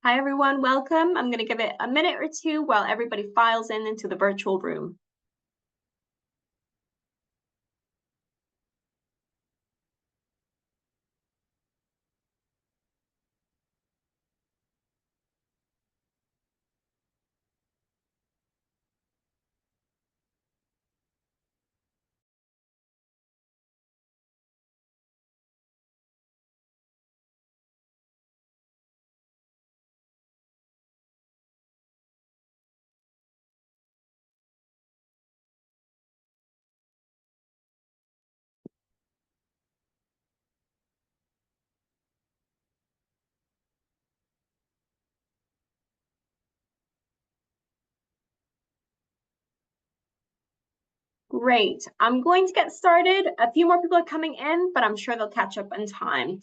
Hi, everyone. Welcome. I'm going to give it a minute or two while everybody files into the virtual room. Great. I'm going to get started. A few more people are coming in, but I'm sure they'll catch up in time.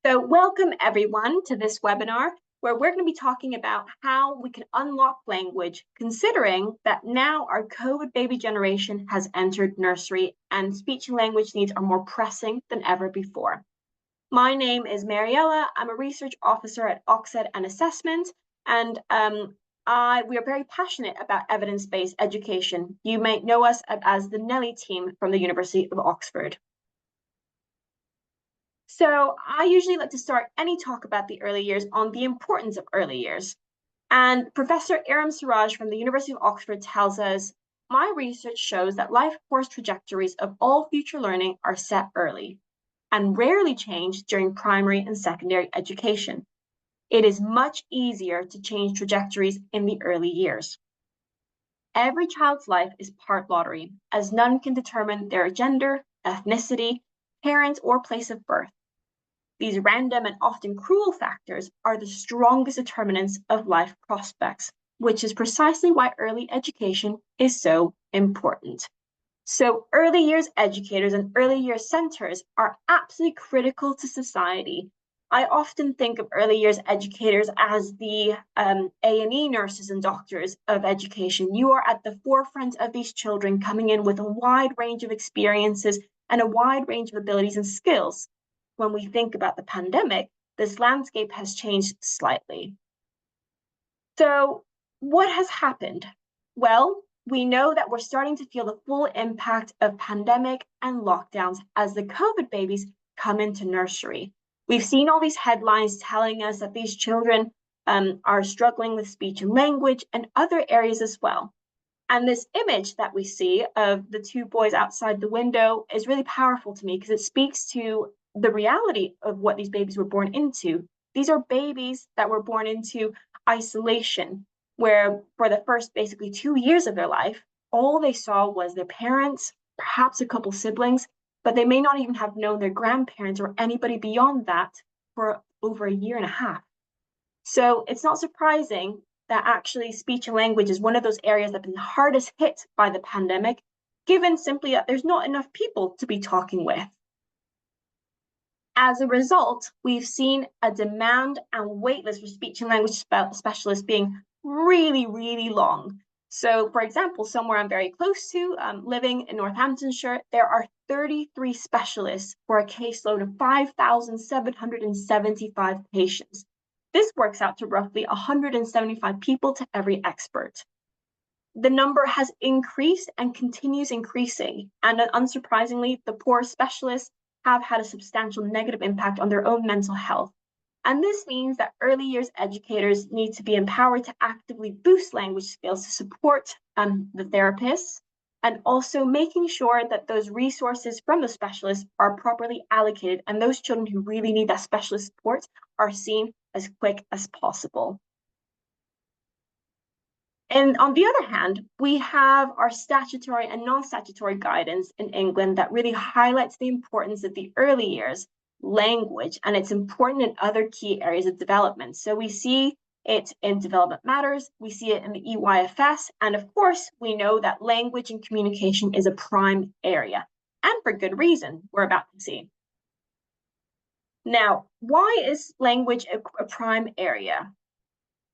So welcome everyone to this webinar where we're going to be talking about how we can unlock language, considering that now our COVID baby generation has entered nursery and speech and language needs are more pressing than ever before. My name is Mariella. I'm a research officer at Oxford and Assessment, and we are very passionate about evidence-based education. You may know us as the Nelly team from the University of Oxford. So I usually like to start any talk about the early years on the importance of early years. And Professor Iram Siraj from the University of Oxford tells us, my research shows that life course trajectories of all future learning are set early and rarely change during primary and secondary education. It is much easier to change trajectories in the early years. Every child's life is part lottery, as none can determine their gender, ethnicity, parents, or place of birth. These random and often cruel factors are the strongest determinants of life prospects, which is precisely why early education is so important. So early years educators and early years centers are absolutely critical to society. I often think of early years educators as the A&E nurses and doctors of education. You are at the forefront of these children, coming in with a wide range of experiences and a wide range of abilities and skills. When we think about the pandemic, this landscape has changed slightly. So what has happened? Well, we know that we're starting to feel the full impact of pandemic and lockdowns as the COVID babies come into nursery. We've seen all these headlines telling us that these children are struggling with speech and language and other areas as well. And this image that we see of the two boys outside the window is really powerful to me because it speaks to the reality of what these babies were born into. These are babies that were born into isolation, where for the first basically 2 years of their life, all they saw was their parents, perhaps a couple siblings, but they may not even have known their grandparents or anybody beyond that for over a year and a half. So it's not surprising that actually speech and language is one of those areas that have been hardest hit by the pandemic, given simply that there's not enough people to be talking with. As a result, we've seen a demand and waitlist for speech and language specialists being really, really long. So, for example, somewhere I'm very close to, living in Northamptonshire, there are 33 specialists for a caseload of 5,775 patients. This works out to roughly 175 people to every expert. The number has increased and continues increasing, and unsurprisingly, the poor specialists have had a substantial negative impact on their own mental health. And this means that early years educators need to be empowered to actively boost language skills to support the therapists, and also making sure that those resources from the specialists are properly allocated and those children who really need that specialist support are seen as quick as possible. And on the other hand, we have our statutory and non-statutory guidance in England that really highlights the importance of the early years language, and it's important in other key areas of development. So we see it in Development Matters, we see it in the EYFS, and of course, we know that language and communication is a prime area, and for good reason, we're about to see. Now, why is language a prime area?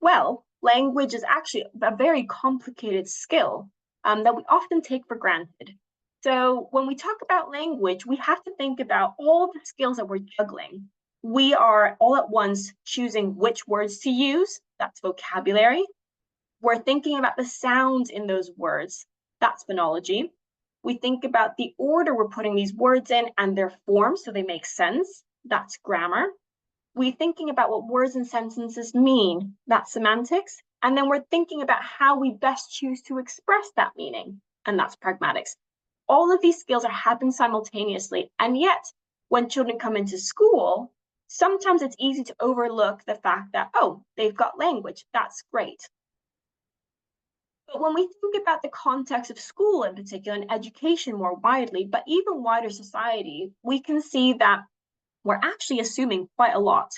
Well, language is actually a very complicated skill that we often take for granted. So when we talk about language, we have to think about all the skills that we're juggling. We are all at once choosing which words to use, that's vocabulary. We're thinking about the sounds in those words, that's phonology. We think about the order we're putting these words in and their form so they make sense, that's grammar. We're thinking about what words and sentences mean, that's semantics. And then we're thinking about how we best choose to express that meaning, and that's pragmatics. All of these skills are happening simultaneously, and yet when children come into school, sometimes it's easy to overlook the fact that, oh, they've got language, that's great. But when we think about the context of school in particular and education more widely, but even wider society, we can see that we're actually assuming quite a lot.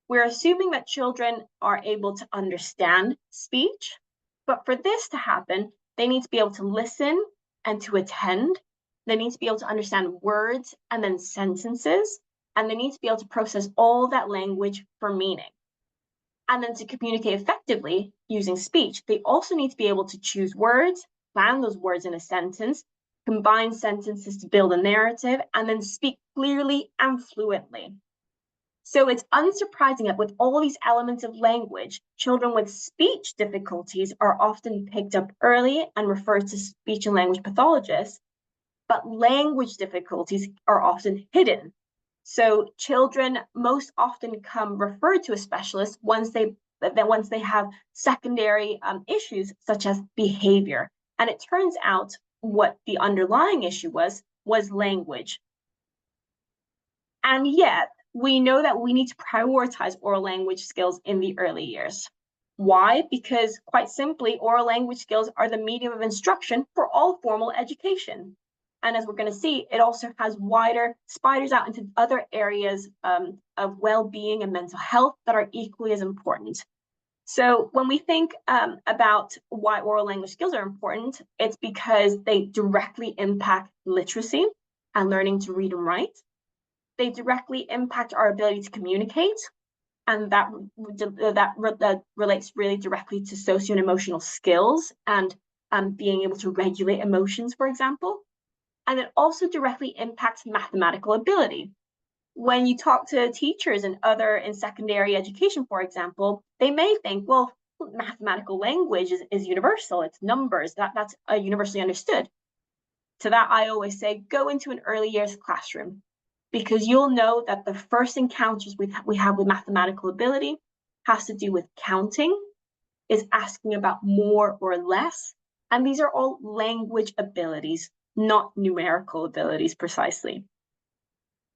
We're assuming that children are able to understand speech, but for this to happen, they need to be able to listen and to attend. They need to be able to understand words and then sentences, and they need to be able to process all that language for meaning. And then to communicate effectively using speech, they also need to be able to choose words, plan those words in a sentence, combine sentences to build a narrative, and then speak clearly and fluently. So it's unsurprising that with all these elements of language, children with speech difficulties are often picked up early and referred to speech and language pathologists, but language difficulties are often hidden. So children most often come referred to a specialist once they have secondary issues such as behavior. And it turns out what the underlying issue was language. And yet we know that we need to prioritize oral language skills in the early years. Why? Because quite simply, oral language skills are the medium of instruction for all formal education. And as we're going to see, it also has wider spiders out into other areas of well-being and mental health that are equally as important. So when we think about why oral language skills are important, it's because they directly impact literacy and learning to read and write. They directly impact our ability to communicate, and that relates really directly to socio and emotional skills and being able to regulate emotions, for example. And it also directly impacts mathematical ability. When you talk to teachers and other in secondary education, for example, they may think, well, mathematical language is universal, it's numbers, that's universally understood. To that, I always say, go into an early years classroom, because you'll know that the first encounters we have with mathematical ability has to do with counting, is asking about more or less, and these are all language abilities, not numerical abilities precisely.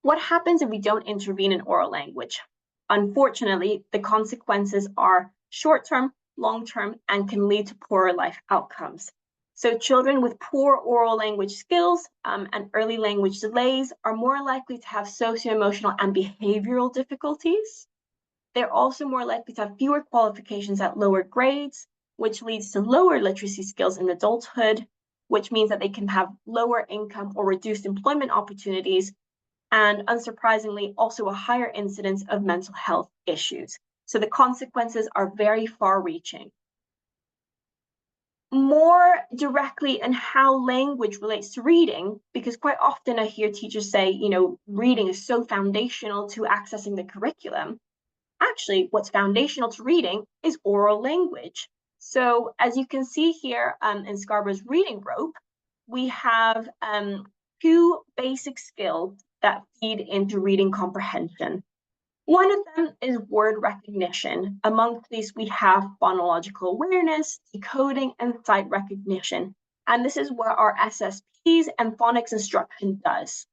What happens if we don't intervene in oral language? Unfortunately, the consequences are short-term, long-term, and can lead to poorer life outcomes. So children with poor oral language skills and early language delays are more likely to have socio-emotional and behavioral difficulties. They're also more likely to have fewer qualifications at lower grades, which leads to lower literacy skills in adulthood, which means that they can have lower income or reduced employment opportunities, and unsurprisingly, also a higher incidence of mental health issues. So the consequences are very far-reaching. More directly in how language relates to reading, because quite often I hear teachers say, reading is so foundational to accessing the curriculum. Actually, what's foundational to reading is oral language. So as you can see here in Scarborough's reading rope, we have two basic skills that feed into reading comprehension. One of them is word recognition. Amongst these, we have phonological awareness, decoding, and sight recognition. And this is what our SSPs and phonics instruction does.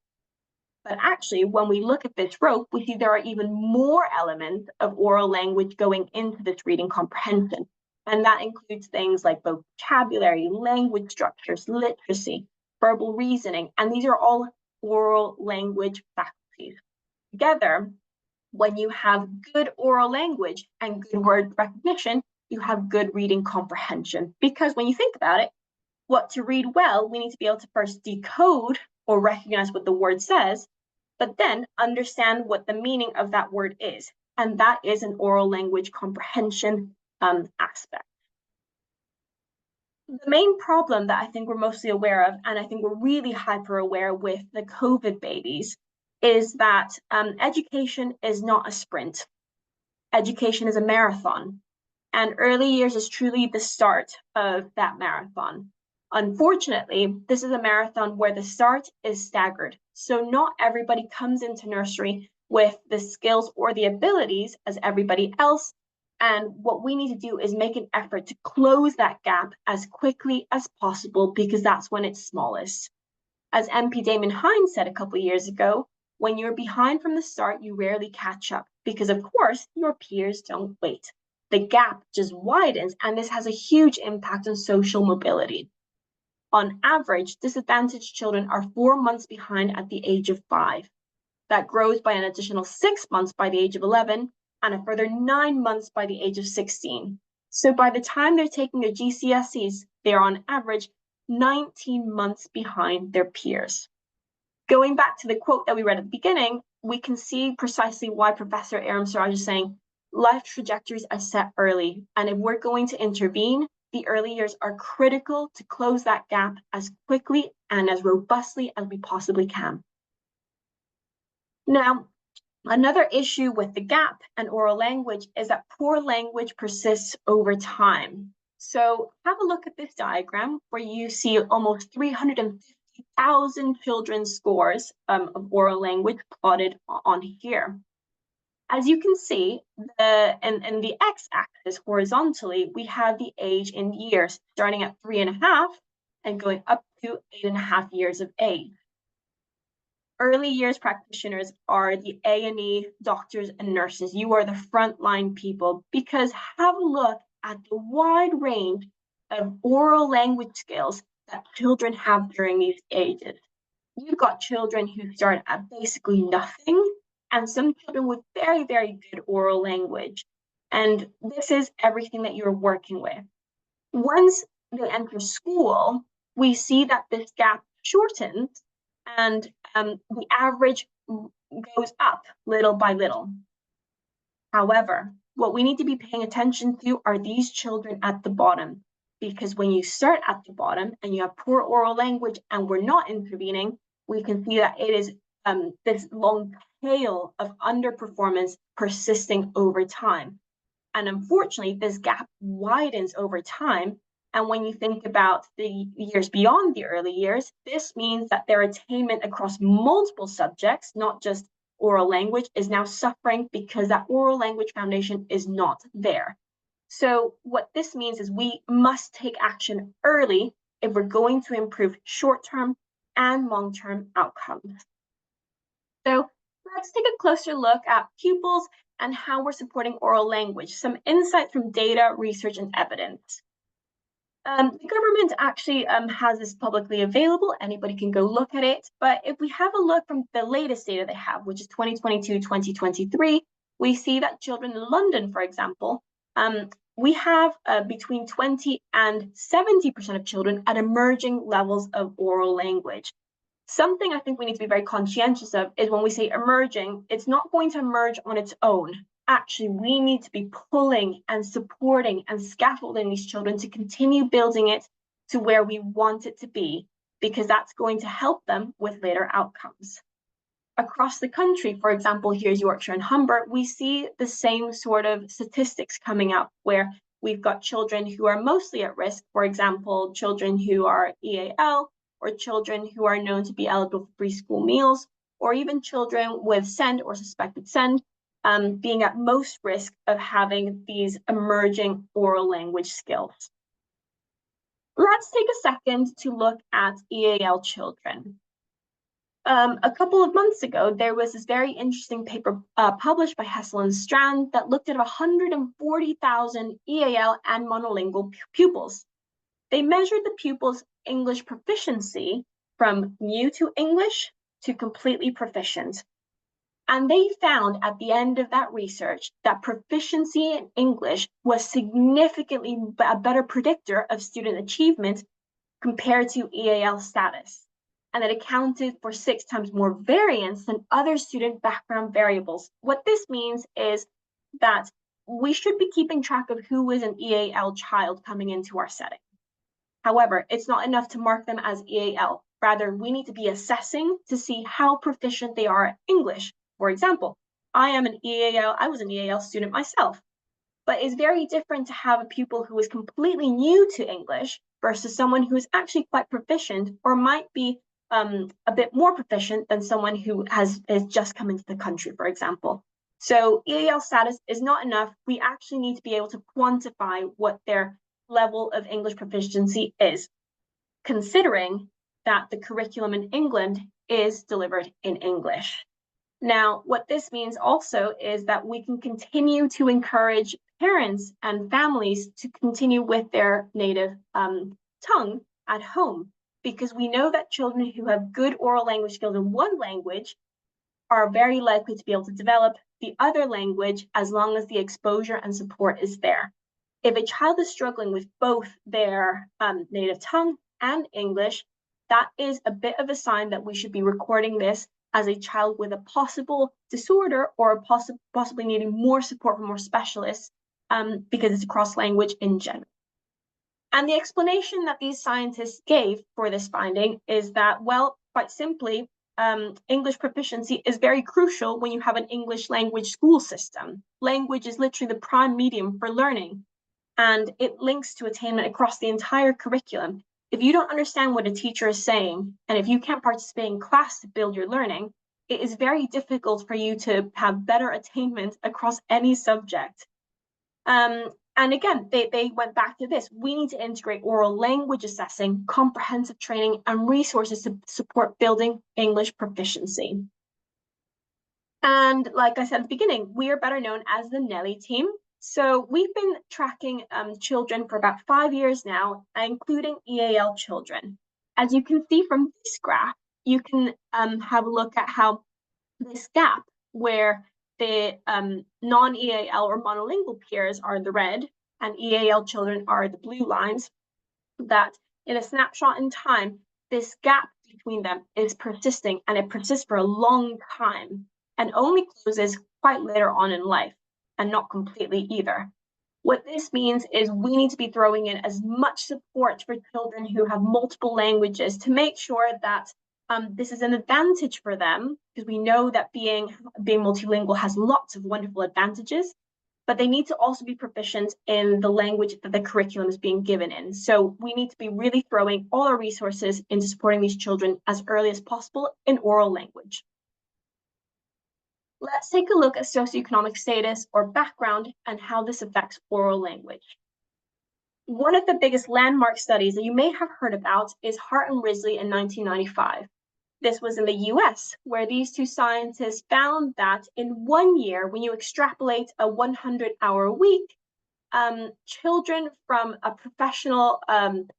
But actually, when we look at this rope, we see there are even more elements of oral language going into this reading comprehension. And that includes things like vocabulary, language structures, literacy, verbal reasoning, and these are all oral language faculties. Together, when you have good oral language and good word recognition, you have good reading comprehension. Because when you think about it, what to read well, we need to be able to first decode or recognize what the word says, but then understand what the meaning of that word is. And that is an oral language comprehension aspect. The main problem that I think we're mostly aware of, and I think we're really hyper aware with the COVID babies, is that education is not a sprint. Education is a marathon. And early years is truly the start of that marathon. Unfortunately, this is a marathon where the start is staggered. So not everybody comes into nursery with the skills or the abilities as everybody else. And what we need to do is make an effort to close that gap as quickly as possible because that's when it's smallest. As MP Damon Hines said a couple of years ago, when you're behind from the start, you rarely catch up because, of course, your peers don't wait. The gap just widens, and this has a huge impact on social mobility. On average, disadvantaged children are 4 months behind at the age of 5. That grows by an additional 6 months by the age of 11 and a further 9 months by the age of 16. So by the time they're taking their GCSEs, they are on average 19 months behind their peers. Going back to the quote that we read at the beginning, we can see precisely why Professor Aram Siraj is saying life trajectories are set early. And if we're going to intervene, the early years are critical to close that gap as quickly and as robustly as we possibly can. Now, another issue with the gap and oral language is that poor language persists over time. So have a look at this diagram where you see almost 350,000 children's scores of oral language plotted on here. As you can see, in the x-axis horizontally, we have the age in years, starting at 3.5 and going up to 8.5 years of age. Early years practitioners are the A&E doctors and nurses. You are the frontline people because have a look at the wide range of oral language skills that children have during these ages. You've got children who start at basically nothing and some children with very, very good oral language. And this is everything that you're working with. Once they enter school, we see that this gap shortens and the average goes up little by little. However, what we need to be paying attention to are these children at the bottom, because when you start at the bottom and you have poor oral language and we're not intervening, we can see that it is this long tail of underperformance persisting over time. And unfortunately, this gap widens over time. And when you think about the years beyond the early years, this means that their attainment across multiple subjects, not just oral language, is now suffering because that oral language foundation is not there. So what this means is we must take action early if we're going to improve short-term and long-term outcomes. So let's take a closer look at pupils and how we're supporting oral language, some insights from data, research, and evidence. The government actually has this publicly available. Anybody can go look at it. But if we have a look from the latest data they have, which is 2022, 2023, we see that children in London, for example, we have between 20 and 70% of children at emerging levels of oral language. Something I think we need to be very conscientious of is when we say emerging, it's not going to emerge on its own. Actually, we need to be pulling and supporting and scaffolding these children to continue building it to where we want it to be, because that's going to help them with later outcomes. Across the country, for example, here's Yorkshire and Humber, we see the same sort of statistics coming out where we've got children who are mostly at risk, for example, children who are EAL, or children who are known to be eligible for free school meals, or even children with SEND or suspected SEND, being at most risk of having these emerging oral language skills. Let's take a second to look at EAL children. A couple of months ago, there was this very interesting paper published by Hessel and Strand that looked at 140,000 EAL and monolingual pupils. They measured the pupils' English proficiency from new to English to completely proficient. And they found at the end of that research that proficiency in English was significantly a better predictor of student achievement compared to EAL status. And it accounted for 6 times more variance than other student background variables. What this means is that we should be keeping track of who is an EAL child coming into our setting. However, it's not enough to mark them as EAL. Rather, we need to be assessing to see how proficient they are at English. For example, I was an EAL student myself, but it's very different to have a pupil who is completely new to English versus someone who is actually quite proficient or might be a bit more proficient than someone who has just come into the country, for example. So EAL status is not enough. We actually need to be able to quantify what their level of English proficiency is, considering that the curriculum in England is delivered in English. Now, what this means also is that we can continue to encourage parents and families to continue with their native tongue at home, because we know that children who have good oral language skills in one language are very likely to be able to develop the other language as long as the exposure and support is there. If a child is struggling with both their native tongue and English, that is a bit of a sign that we should be recording this as a child with a possible disorder or possibly needing more support from more specialists because it's a cross language in general. And the explanation that these scientists gave for this finding is that, well, quite simply, English proficiency is very crucial when you have an English language school system. Language is literally the prime medium for learning, and it links to attainment across the entire curriculum. If you don't understand what a teacher is saying, and if you can't participate in class to build your learning, it is very difficult for you to have better attainment across any subject. And again, they went back to this. We need to integrate oral language assessing, comprehensive training, and resources to support building English proficiency. And like I said at the beginning, we are better known as the Nelly team. So we've been tracking children for about 5 years now, including EAL children. As you can see from this graph, you can have a look at how this gap where the non-EAL or monolingual peers are the red and EAL children are the blue lines, that in a snapshot in time, this gap between them is persisting, and it persists for a long time and only closes quite later on in life, and not completely either. What this means is we need to be throwing in as much support for children who have multiple languages to make sure that this is an advantage for them, because we know that being multilingual has lots of wonderful advantages, but they need to also be proficient in the language that the curriculum is being given in. So we need to be really throwing all our resources into supporting these children as early as possible in oral language. Let's take a look at socioeconomic status or background and how this affects oral language. One of the biggest landmark studies that you may have heard about is Hart and Risley in 1995. This was in the US, where these two scientists found that in 1 year, when you extrapolate a 100-hour week, children from a professional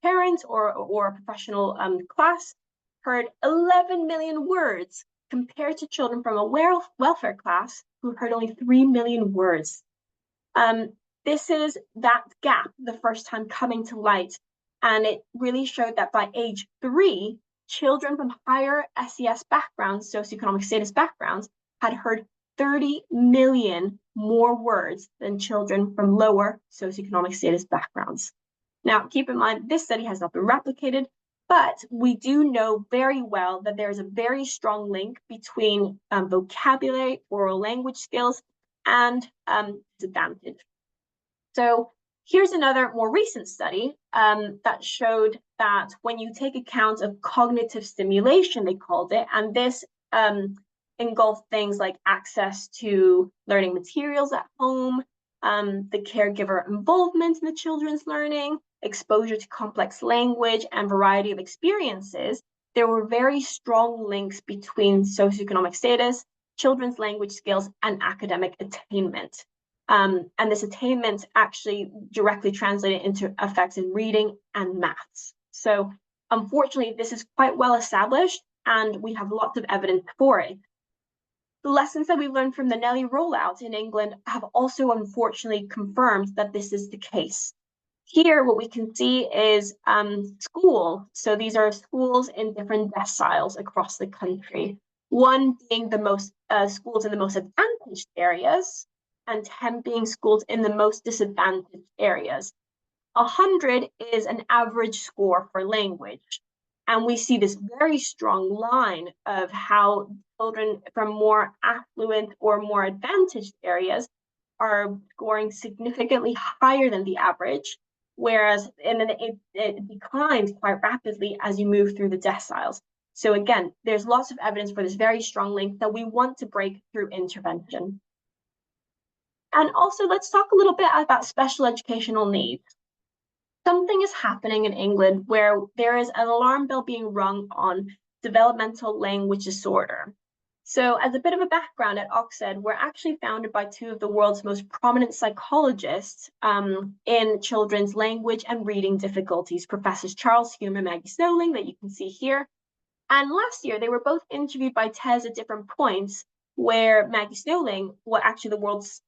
parent or a professional class heard 11 million words compared to children from a welfare class who heard only 3 million words. This is that gap the first time coming to light, and it really showed that by age 3, children from higher SES backgrounds, socioeconomic status backgrounds, had heard 30 million more words than children from lower socioeconomic status backgrounds. Now, keep in mind, this study has not been replicated, but we do know very well that there's a very strong link between vocabulary, oral language skills, and disadvantage. So here's another more recent study that showed that when you take account of cognitive stimulation, they called it, and this engulfed things like access to learning materials at home, the caregiver involvement in the children's learning, exposure to complex language, and variety of experiences, there were very strong links between socioeconomic status, children's language skills, and academic attainment. And this attainment actually directly translated into effects in reading and maths. So unfortunately, this is quite well established, and we have lots of evidence for it. The lessons that we've learned from the Nelly rollout in England have also unfortunately confirmed that this is the case. Here, what we can see is school. So these are schools in different deciles across the country. One being the most schools in the most advantaged areas, and 10 being schools in the most disadvantaged areas. 100 is an average score for language. And we see this very strong line of how children from more affluent or more advantaged areas are scoring significantly higher than the average, whereas and then it declines quite rapidly as you move through the deciles. So again, there's lots of evidence for this very strong link that we want to break through intervention. And also, let's talk a little bit about special educational needs. Something is happening in England where there is an alarm bell being rung on developmental language disorder. So, as a bit of a background, at Oxford, we're actually founded by two of the world's most prominent psychologists in children's language and reading difficulties, Professors Charles Hume and Maggie Snowling, that you can see here. And last year, they were both interviewed by TES at different points, where Maggie Snowling, what actually the world's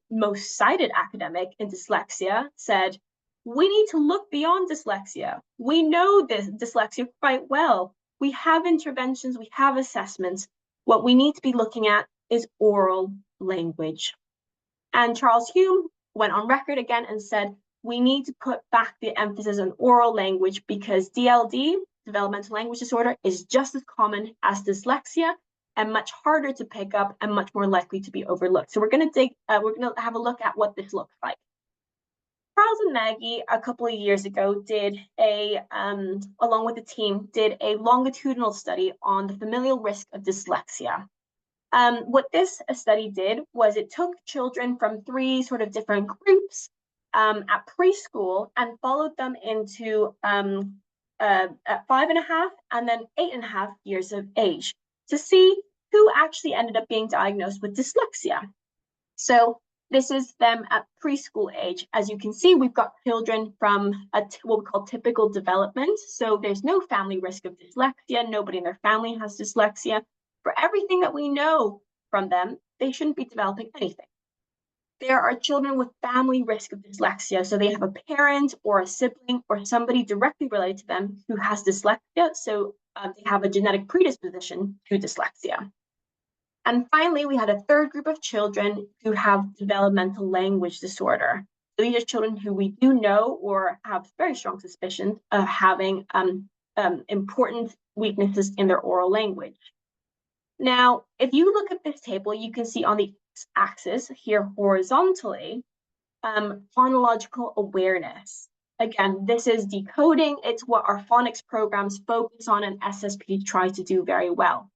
most cited academic in dyslexia, said, we need to look beyond dyslexia. We know this dyslexia quite well. We have interventions, we have assessments. What we need to be looking at is oral language. And Charles Hume went on record again and said, we need to put back the emphasis on oral language because DLD, developmental language disorder, is just as common as dyslexia and much harder to pick up and much more likely to be overlooked. So we're going to have a look at what this looks like. Charles and Maggie, a couple of years ago, did along with the team, did a longitudinal study on the familial risk of dyslexia. What this study did was it took children from three sort of different groups at preschool and followed them into at 5.5 and then 8.5 years of age to see who actually ended up being diagnosed with dyslexia. So this is them at preschool age. As you can see, we've got children from what we call typical development. So there's no family risk of dyslexia. Nobody in their family has dyslexia. For everything that we know from them, they shouldn't be developing anything. There are children with family risk of dyslexia. So they have a parent or a sibling or somebody directly related to them who has dyslexia. So they have a genetic predisposition to dyslexia. And finally, we had a third group of children who have developmental language disorder. So these are children who we do know or have very strong suspicions of having important weaknesses in their oral language. Now, if you look at this table, you can see on the x-axis here horizontally, phonological awareness. Again, this is decoding. It's what our phonics programs focus on and SSP try to do very well.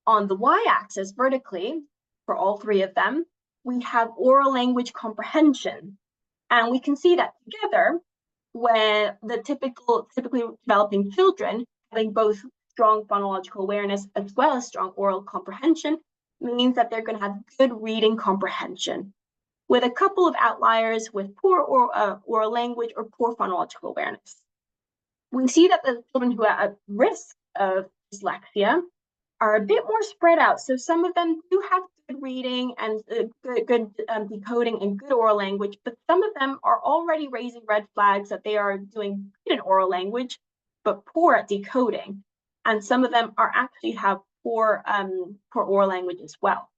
On the y-axis, vertically, for all three of them, we have oral language comprehension. And we can see that together, when the typically developing children having both strong phonological awareness as well as strong oral comprehension means that they're going to have good reading comprehension, with a couple of outliers with poor oral language or poor phonological awareness. We see that the children who are at risk of dyslexia are a bit more spread out. So some of them do have good reading and good decoding and good oral language, but some of them are already raising red flags that they are doing good in oral language, but poor at decoding. And some of them are actually have poor oral language as well.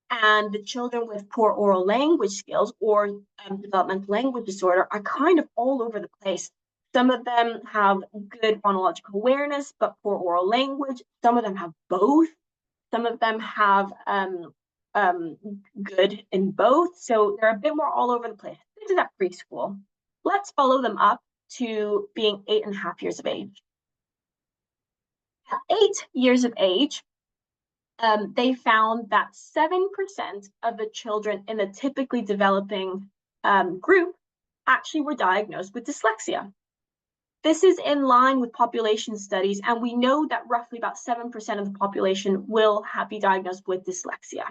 And the children with poor oral language skills or developmental language disorder are kind of all over the place. Some of them have good phonological awareness, but poor oral language. Some of them have both. Some of them have good in both. So they're a bit more all over the place. This is at preschool. Let's follow them up to being 8.5 years of age. At 8 years of age, they found that 7% of the children in the typically developing group actually were diagnosed with dyslexia. This is in line with population studies, and we know that roughly about 7% of the population will be diagnosed with dyslexia.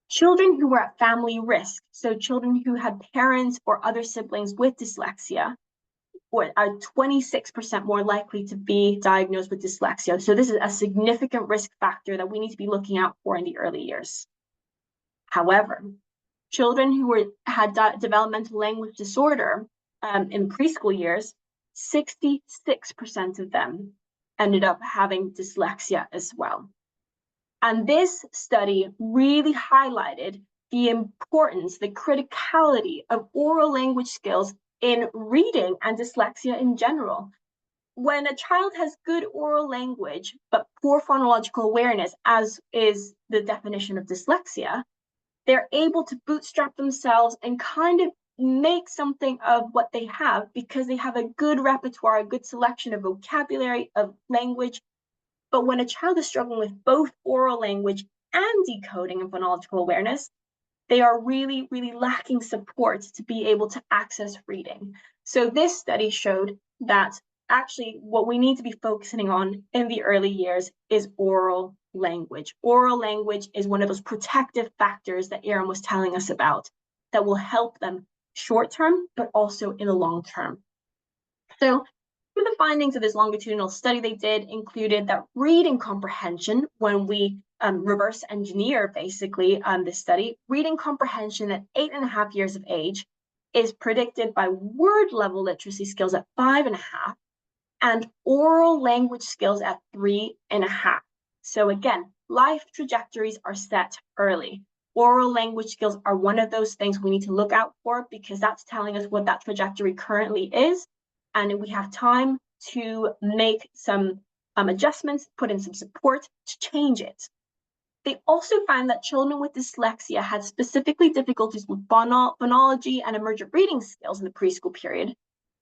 Children who were at family risk, so children who had parents or other siblings with dyslexia, are 26% more likely to be diagnosed with dyslexia. So this is a significant risk factor that we need to be looking out for in the early years. However, children who had developmental language disorder in preschool years, 66% of them ended up having dyslexia as well. And this study really highlighted the importance, the criticality of oral language skills in reading and dyslexia in general. When a child has good oral language, but poor phonological awareness, as is the definition of dyslexia, They're able to bootstrap themselves and kind of make something of what they have because they have a good repertoire, a good selection of vocabulary, of language. But when a child is struggling with both oral language and decoding and phonological awareness, they are really, really lacking support to be able to access reading. So this study showed that actually what we need to be focusing on in the early years is oral language. Oral language is one of those protective factors that Aaron was telling us about that will help them short term, but also in the long term. So some of the findings of this longitudinal study they did included that reading comprehension, when we reverse engineer basically this study, reading comprehension at 8.5 years of age is predicted by word level literacy skills at 5.5 and oral language skills at 3.5. So again, life trajectories are set early. Oral language skills are one of those things we need to look out for because that's telling us what that trajectory currently is. And we have time to make some adjustments, put in some support to change it. They also found that children with dyslexia had specifically difficulties with phonology and emergent reading skills in the preschool period,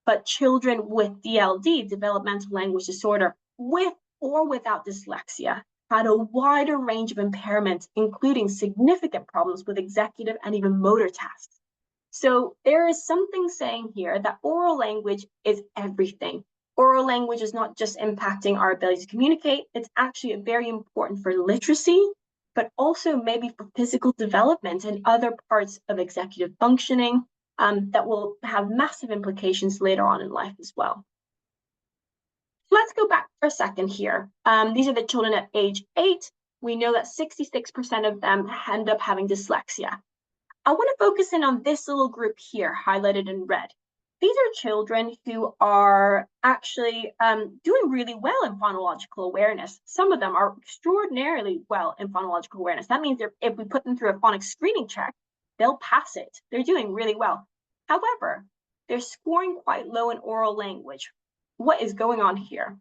but children with DLD, developmental language disorder, with or without dyslexia, had a wider range of impairments, including significant problems with executive and even motor tasks. So there is something saying here that oral language is everything. Oral language is not just impacting our ability to communicate, it's actually very important for literacy, but also maybe for physical development and other parts of executive functioning that will have massive implications later on in life as well. Let's go back for a second here. These are the children at age 8. We know that 66% of them end up having dyslexia. I want to focus in on this little group here, highlighted in red. These are children who are actually doing really well in phonological awareness. Some of them are extraordinarily well in phonological awareness. That means if we put them through a phonics screening check, they'll pass it. They're doing really well. However, they're scoring quite low in oral language. What is going on here?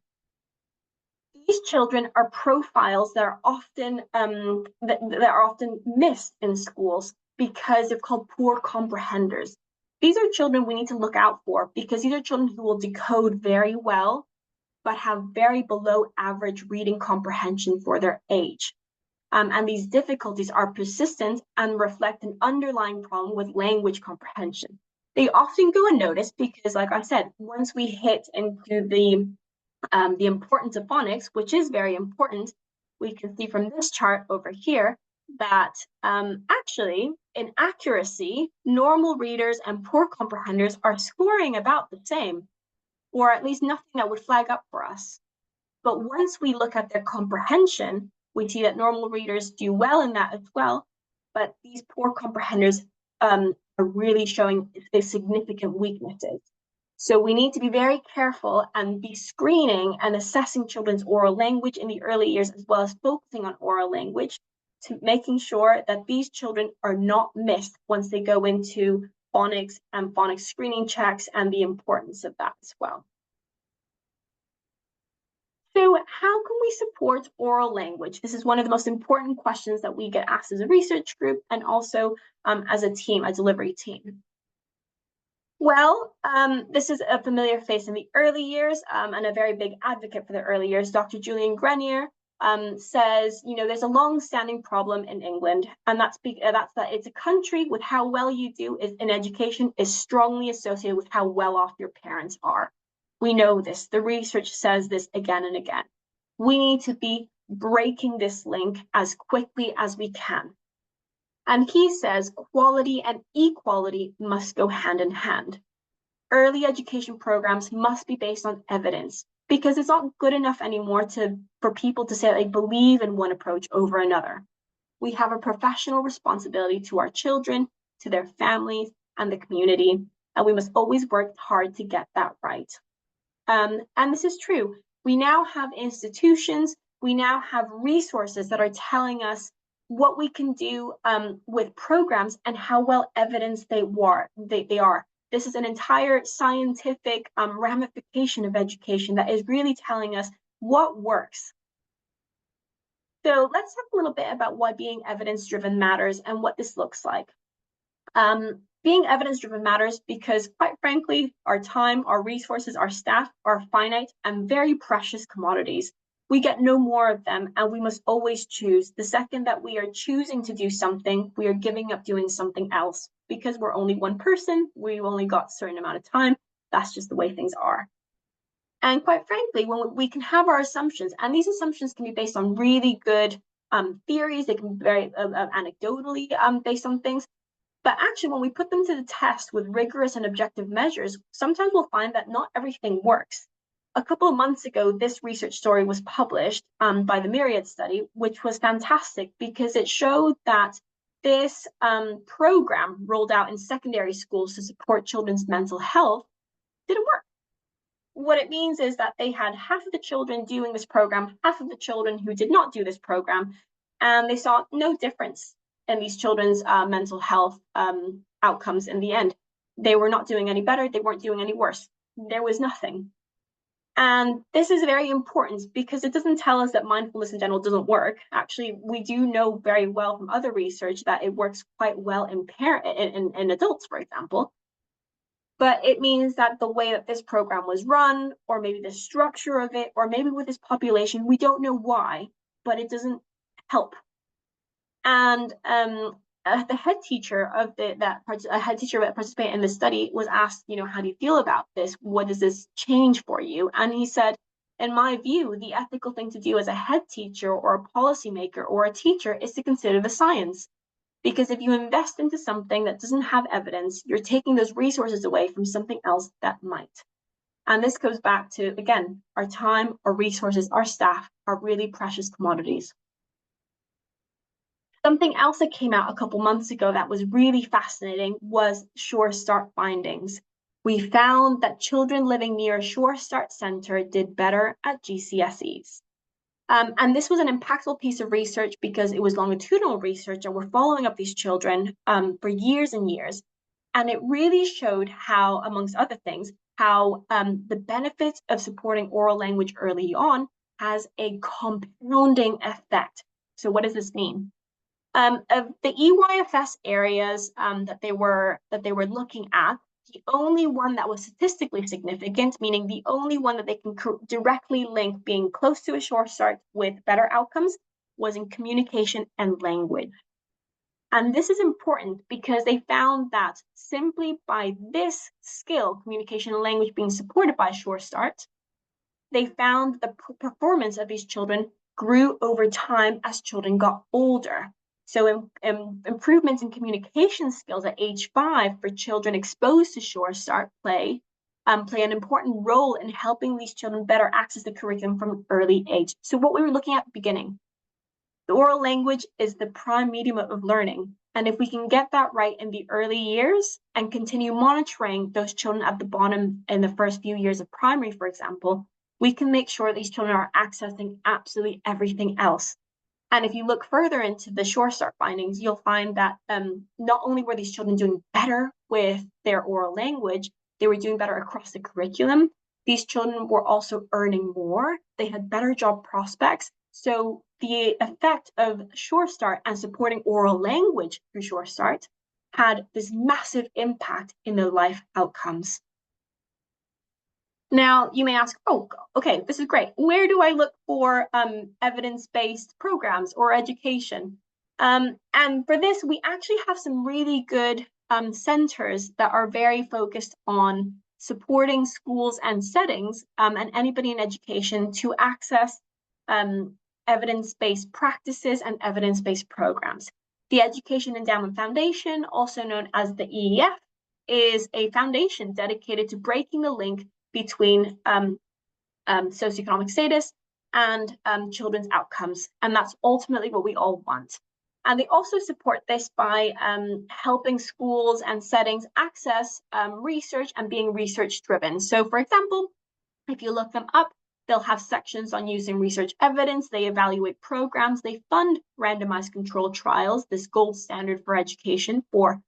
These children are profiles that are often missed in schools because they're called poor comprehenders. These are children we need to look out for because these are children who will decode very well, but have very below average reading comprehension for their age. And these difficulties are persistent and reflect an underlying problem with language comprehension. They often go unnoticed because, like I said, once we hit into the importance of phonics, which is very important, we can see from this chart over here that actually, in accuracy, normal readers and poor comprehenders are scoring about the same, or at least nothing that would flag up for us. But once we look at their comprehension, we see that normal readers do well in that as well, but these poor comprehenders are really showing significant weaknesses. So we need to be very careful and be screening and assessing children's oral language in the early years, as well as focusing on oral language to making sure that these children are not missed once they go into phonics and phonics screening checks and the importance of that as well. So how can we support oral language? This is one of the most important questions that we get asked as a research group and also as a team, a delivery team. Well, this is a familiar face in the early years and a very big advocate for the early years. Dr. Julian Grenier says, there's a long-standing problem in England, and that's that it's a country with how well you do in education is strongly associated with how well off your parents are. We know this. The research says this again and again. We need to be breaking this link as quickly as we can. And he says quality and equality must go hand in hand. Early education programs must be based on evidence because it's not good enough anymore for people to say they believe in one approach over another. We have a professional responsibility to our children, to their families, and the community, and we must always work hard to get that right. And this is true. We now have institutions, we now have resources that are telling us what we can do with programs and how well evidenced they are. This is an entire scientific ramification of education that is really telling us what works. So let's talk a little bit about why being evidence-driven matters and what this looks like. Being evidence-driven matters because, quite frankly, our time, our resources, our staff are finite and very precious commodities. We get no more of them, and we must always choose. The second that we are choosing to do something, we are giving up doing something else. Because we're only one person, we've only got a certain amount of time. That's just the way things are. And quite frankly, when we can have our assumptions, and these assumptions can be based on really good theories, they can be very anecdotally based on things. But actually, when we put them to the test with rigorous and objective measures, sometimes we'll find that not everything works. A couple of months ago, this research story was published by the Myriad study, which was fantastic because it showed that this program rolled out in secondary schools to support children's mental health didn't work. What it means is that they had half of the children doing this program, half of the children who did not do this program, and they saw no difference in these children's mental health outcomes in the end. They were not doing any better, they weren't doing any worse. There was nothing. And this is very important because it doesn't tell us that mindfulness in general doesn't work. Actually, we do know very well from other research that it works quite well in adults, for example. But it means that the way that this program was run, or maybe the structure of it, or maybe with this population, we don't know why, but it doesn't help. And the head teacher of that participated in the study was asked, how do you feel about this? What does this change for you? And he said, in my view, the ethical thing to do as a head teacher or a policymaker or a teacher is to consider the science. Because if you invest into something that doesn't have evidence, you're taking those resources away from something else that might. And this goes back to, again, our time, our resources, our staff are really precious commodities. Something else that came out a couple months ago that was really fascinating was Sure Start findings. We found that children living near a Sure Start center did better at GCSEs. And this was an impactful piece of research because it was longitudinal research and we're following up these children for years and years. And it really showed how, amongst other things, how the benefits of supporting oral language early on has a compounding effect. So what does this mean? Of the EYFS areas that they were looking at, the only one that was statistically significant, meaning the only one that they can directly link being close to a Sure Start with better outcomes, was in communication and language. And this is important because they found that simply by this skill, communication and language, being supported by Sure Start, they found the performance of these children grew over time as children got older. So improvements in communication skills at age 5 for children exposed to Sure Start play an important role in helping these children better access the curriculum from an early age. So what we were looking at the beginning, the oral language is the prime medium of learning. And if we can get that right in the early years and continue monitoring those children at the bottom in the first few years of primary, for example, we can make sure these children are accessing absolutely everything else. And if you look further into the Sure Start findings, you'll find that not only were these children doing better with their oral language, they were doing better across the curriculum. These children were also earning more. They had better job prospects. So the effect of Sure Start and supporting oral language through Sure Start had this massive impact in their life outcomes. Now, you may ask, oh, okay, this is great. Where do I look for evidence-based programs or education? And for this, we actually have some really good centers that are very focused on supporting schools and settings and anybody in education to access evidence-based practices and evidence-based programs. The Education Endowment Foundation, also known as the EEF, is a foundation dedicated to breaking the link between socioeconomic status and children's outcomes. And that's ultimately what we all want. And they also support this by helping schools and settings access research and being research driven. So for example, if you look them up, they'll have sections on using research evidence, they evaluate programs, they fund randomized controlled trials, this gold standard for education for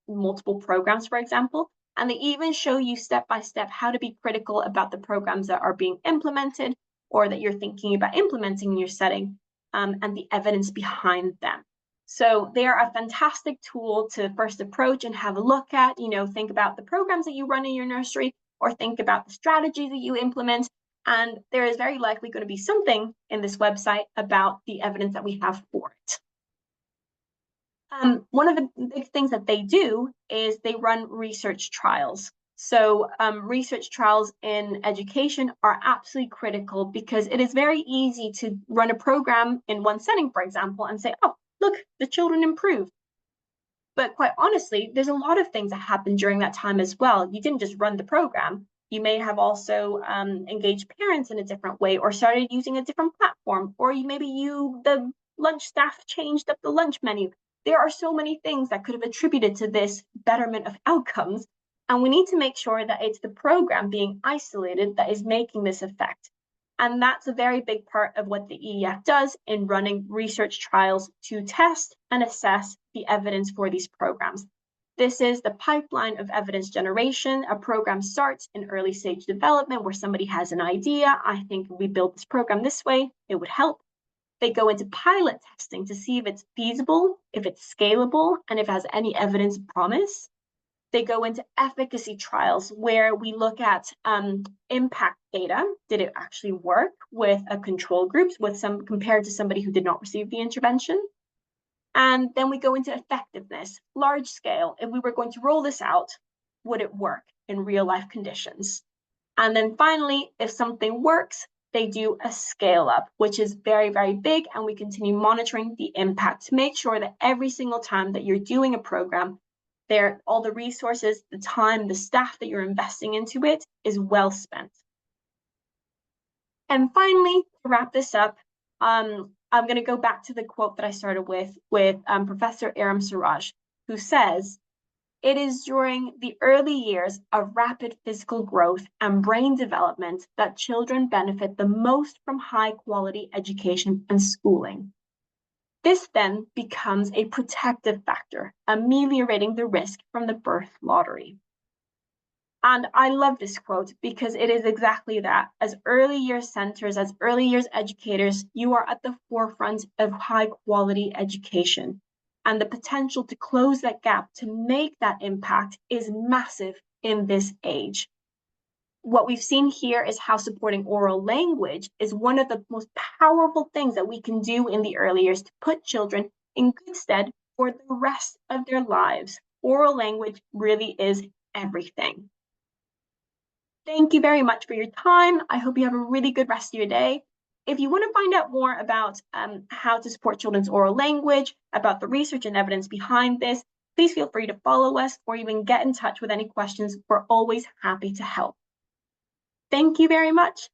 multiple programs, for example. And they even show you step by step how to be critical about the programs that are being implemented or that you're thinking about implementing in your setting. and the evidence behind them. So they are a fantastic tool to first approach and have a look at, think about the programs that you run in your nursery, or think about the strategies that you implement. And there is very likely going to be something in this website about the evidence that we have for it. One of the big things that they do is they run research trials. So research trials in education are absolutely critical because it is very easy to run a program in one setting, for example, and say, oh, look, the children improved. But quite honestly, there's a lot of things that happened during that time as well. You didn't just run the program. You may have also engaged parents in a different way, or started using a different platform, or the lunch staff changed up the lunch menu. There are so many things that could have attributed to this betterment of outcomes. And we need to make sure that it's the program being isolated that is making this effect. And that's a very big part of what the EEF does in running research trials to test and assess the evidence for these programs. This is the pipeline of evidence generation. A program starts in early stage development where somebody has an idea. I think if we build this program this way, it would help. They go into pilot testing to see if it's feasible, if it's scalable, and if it has any evidence of promise. They go into efficacy trials where we look at impact data. Did it actually work with a control group, compared to somebody who did not receive the intervention? And then we go into effectiveness, large scale. If we were going to roll this out, would it work in real life conditions? And then finally, if something works, they do a scale up, which is very, very big. And we continue monitoring the impact to make sure that every single time that you're doing a program, all the resources, the time, the staff that you're investing into it is well spent. And finally, to wrap this up, I'm going to go back to the quote that I started with Professor Aram Siraj, who says, "It is during the early years of rapid physical growth and brain development that children benefit the most from high-quality education and schooling. This then becomes a protective factor, ameliorating the risk from the birth lottery." And I love this quote because it is exactly that. As early years centers, as early years educators, you are at the forefront of high quality education. And the potential to close that gap, to make that impact, is massive in this age. What we've seen here is how supporting oral language is one of the most powerful things that we can do in the early years to put children in good stead for the rest of their lives. Oral language really is everything. Thank you very much for your time. I hope you have a really good rest of your day. If you want to find out more about how to support children's oral language, about the research and evidence behind this, please feel free to follow us or even get in touch with any questions. We're always happy to help. Thank you very much.